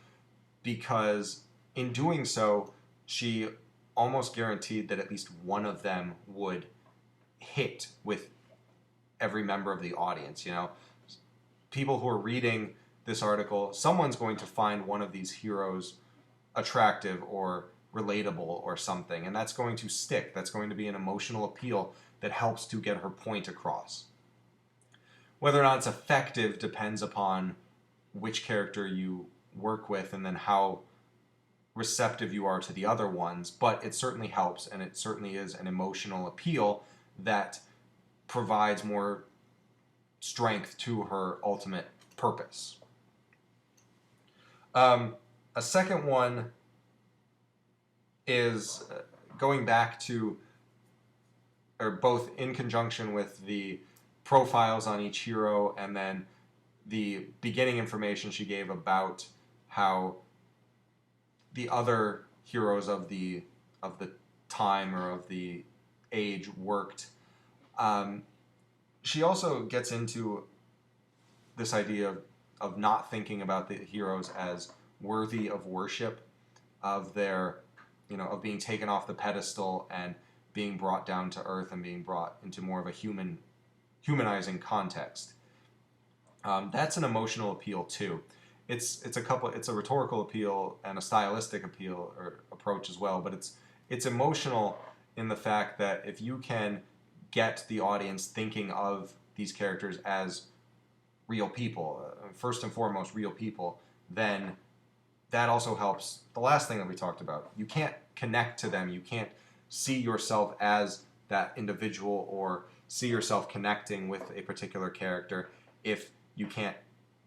because in doing so, she almost guaranteed that at least one of them would hit with every member of the audience. People who are reading this article, someone's going to find one of these heroes attractive or relatable or something, and that's going to stick. That's going to be an emotional appeal that helps to get her point across. Whether or not it's effective depends upon which character you work with and then how receptive you are to the other ones, but it certainly helps, and it certainly is an emotional appeal that provides more strength to her ultimate purpose. A second one is going back to, or both in conjunction with the profiles on each hero and then the beginning information she gave about how the other heroes of the time or of the age worked. She also gets into this idea of not thinking about the heroes as worthy of worship, of their, of being taken off the pedestal and being brought down to earth and being brought into more of a humanizing context. That's an emotional appeal too. It's a rhetorical appeal and a stylistic appeal or approach as well, but it's emotional in the fact that if you can get the audience thinking of these characters as real people, first and foremost real people, then that also helps. The last thing that we talked about, you can't connect to them, you can't see yourself as that individual or see yourself connecting with a particular character if you can't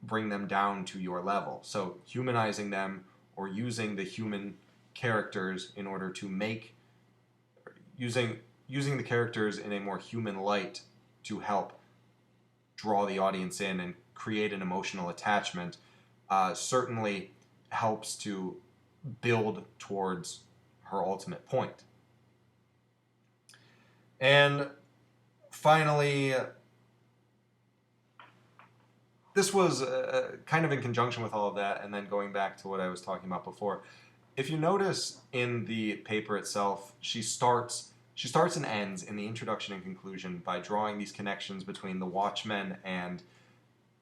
bring them down to your level. So humanizing them or using the human characters in order to using the characters in a more human light to help draw the audience in and create an emotional attachment certainly helps to build towards her ultimate point. And finally, this was kind of in conjunction with all of that, and then going back to what I was talking about before. If you notice in the paper itself, she starts and ends in the introduction and conclusion by drawing these connections between the Watchmen and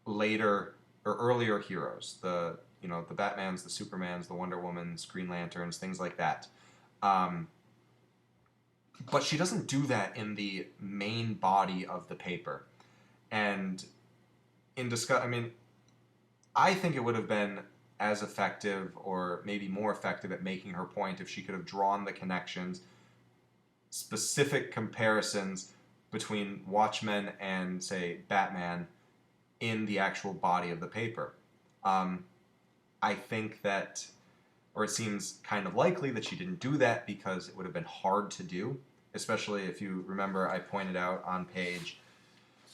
later or earlier heroes, the Batmans, the Supermans, the Wonder Womans, Green Lanterns, things like that. Um, but she doesn't do that in the main body of the paper. And I mean, I think it would have been as effective or maybe more effective at making her point if she could have drawn the connections, specific comparisons between Watchmen and, say, Batman in the actual body of the paper. I think that, or it seems kind of likely that she didn't do that because it would have been hard to do, especially if you remember I pointed out on page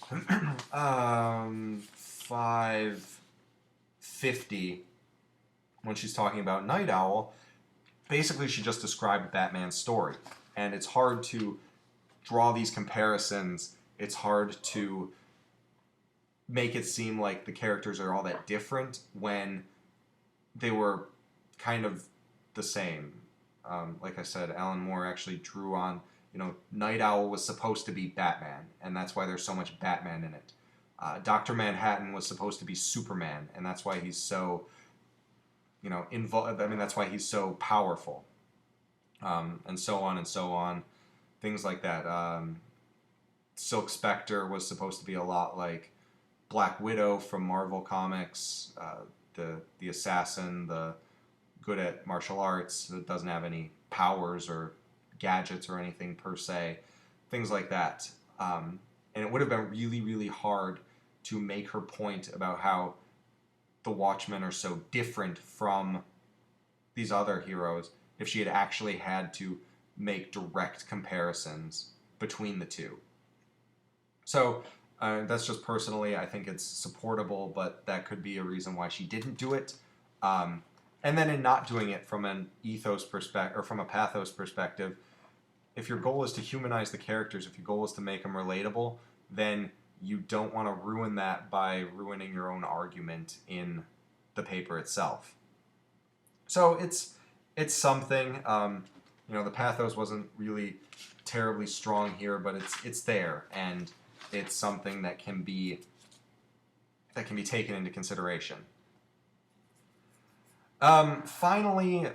550 when she's talking about Night Owl. Basically, she just described Batman's story, and it's hard to draw these comparisons. It's hard to make it seem like the characters are all that different when they were kind of the same. Like I said, Alan Moore actually drew on, Night Owl was supposed to be Batman, and that's why there's so much Batman in it. Dr. Manhattan was supposed to be Superman, and that's why he's so, involved. I mean, that's why he's so powerful, and so on and so on, things like that. Silk Spectre was supposed to be a lot like Black Widow from Marvel Comics, the assassin, the good at martial arts, that doesn't have any powers or gadgets or anything per se, things like that. And it would have been really, really hard to make her point about how the Watchmen are so different from these other heroes if she had actually had to make direct comparisons between the two. So that's just personally, I think it's supportable, but that could be a reason why she didn't do it. And then in not doing it from an ethos perspective or from a pathos perspective, if your goal is to humanize the characters, if your goal is to make them relatable, then you don't want to ruin that by ruining your own argument in the paper itself. So it's something. The pathos wasn't really terribly strong here, but it's there, and it's something that can be taken into consideration. Finally,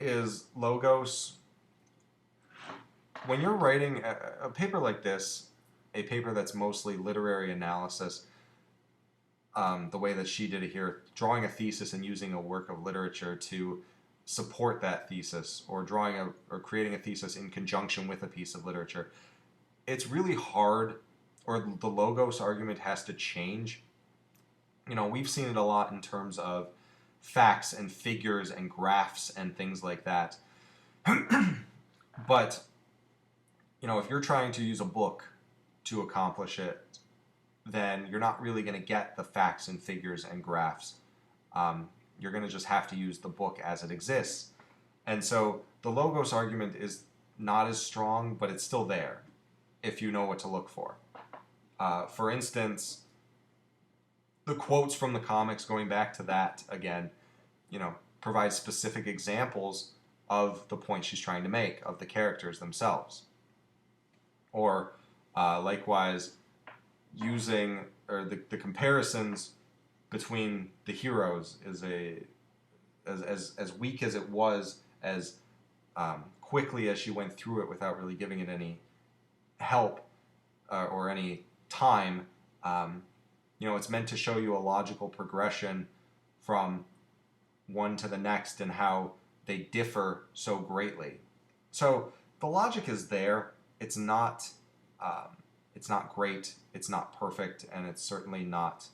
is logos. When you're writing a paper like this, a paper that's mostly literary analysis, the way that she did it here, drawing a thesis and using a work of literature to support that thesis, or creating a thesis in conjunction with a piece of literature, it's really hard, or the logos argument has to change. We've seen it a lot in terms of facts and figures and graphs and things like that. But, if you're trying to use a book to accomplish it, then you're not really going to get the facts and figures and graphs. You're going to just have to use the book as it exists. And so the logos argument is not as strong, but it's still there if you know what to look for. For instance, the quotes from the comics, going back to that again, provide specific examples of the point she's trying to make, of the characters themselves. Or likewise, using the comparisons between the heroes is as weak as it was, as quickly as she went through it without really giving it any help or any time. It's meant to show you a logical progression from one to the next and how they differ so greatly. So the logic is there. It's not great. It's not perfect, and it's certainly not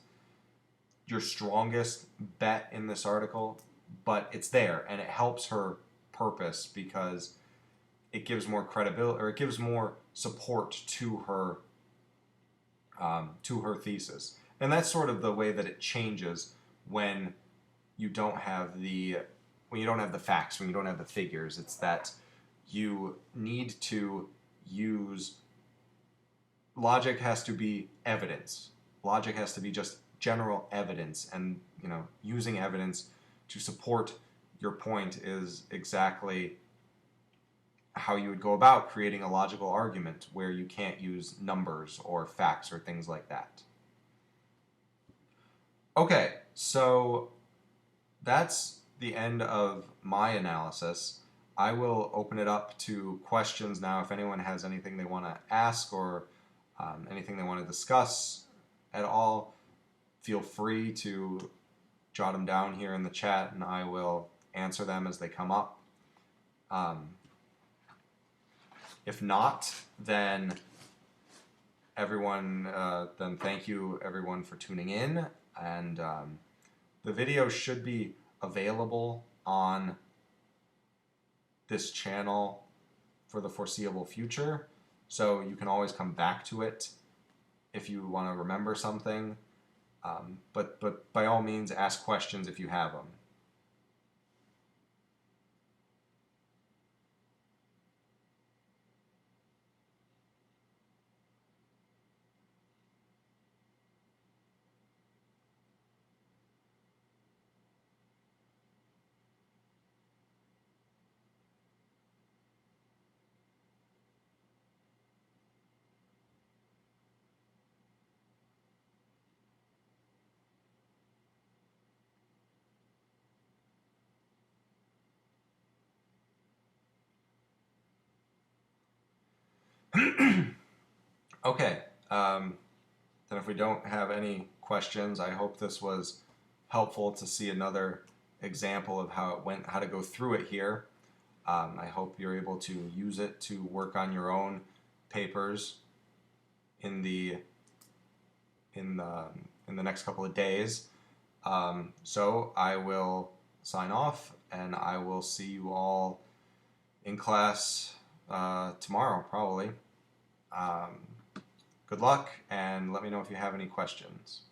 your strongest bet in this article. But it's there, and it helps her purpose because it gives more credibility, or it gives more support to her thesis. And that's sort of the way that it changes when you don't have the facts, when you don't have the figures. It's that you need to use logic has to be evidence. Logic has to be just general evidence, and using evidence to support your point is exactly how you would go about creating a logical argument where you can't use numbers or facts or things like that. Okay, so that's the end of my analysis. I will open it up to questions now. If anyone has anything they want to ask or anything they want to discuss at all, feel free to jot them down here in the chat and I will answer them as they come up. If not, then then thank you everyone for tuning in, and the video should be available on this channel for the foreseeable future, so you can always come back to it if you want to remember something, but by all means ask questions if you have them. Okay, then if we don't have any questions, I hope this was helpful to see another example of how it went, how to go through it here. I hope you're able to use it to work on your own papers in the next couple of days. So I will sign off, and I will see you all in class tomorrow, probably. Good luck, and let me know if you have any questions.